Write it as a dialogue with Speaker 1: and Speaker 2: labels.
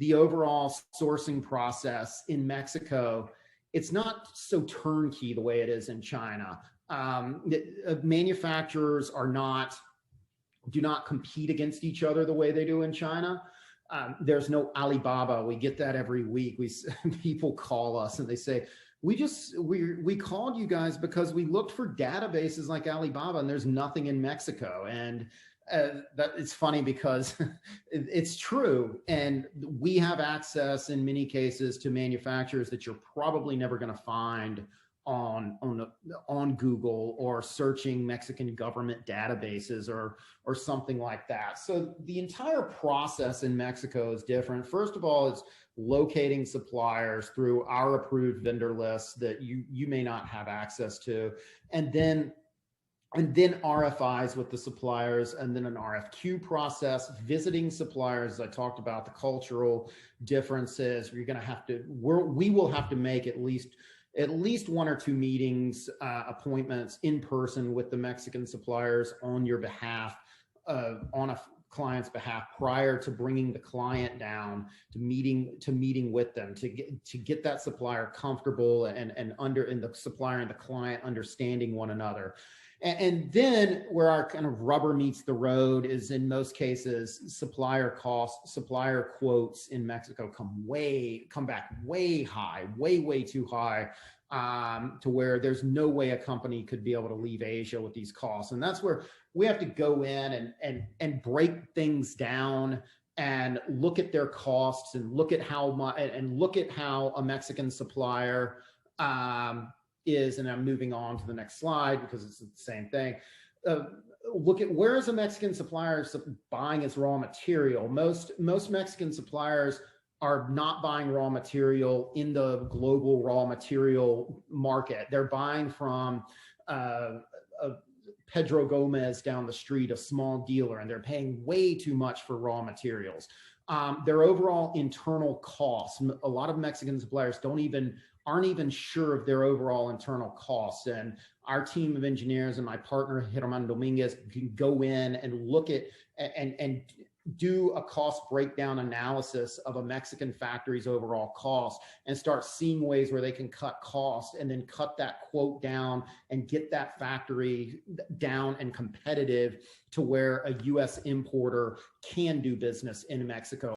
Speaker 1: the overall sourcing process in Mexico, it's not so turnkey the way it is in China. Manufacturers do not compete against each other the way they do in China. There's no Alibaba. We get that every week. People call us and they say, we called you guys because we looked for databases like Alibaba and there's nothing in Mexico. And that it's funny because it's true. And we have access in many cases to manufacturers that you're probably never going to find on Google or searching Mexican government databases or something like that. So the entire process in Mexico is different. First of all, it's locating suppliers through our approved vendor lists that you may not have access to, and then RFIs with the suppliers, and then an RFQ process, visiting suppliers. As I talked about, the cultural differences. You're going to have to, we will have to make at least one or two meetings, appointments in person with the Mexican suppliers on your behalf, on a client's behalf, prior to bringing the client down to meeting with them, to get that supplier comfortable and the supplier and the client understanding one another. And then where our kind of rubber meets the road is, in most cases, supplier costs, supplier quotes in Mexico come back way high, way too high, to where there's no way a company could be able to leave Asia with these costs. And that's where we have to go in and break things down and look at their costs and look at how a Mexican supplier is, and I'm moving on to the next slide because it's the same thing. Look at where is a Mexican supplier buying its raw material. Most Mexican suppliers are not buying raw material in the global raw material market. They're buying from Pedro Gomez down the street, a small dealer, and they're paying way too much for raw materials. Their overall internal costs, a lot of Mexican suppliers aren't even sure of their overall internal costs. And our team of engineers and my partner, Germán Dominguez, can go in and look at and do a cost breakdown analysis of a Mexican factory's overall cost and start seeing ways where they can cut costs and then cut that quote down and get that factory down and competitive to where a US importer can do business in Mexico.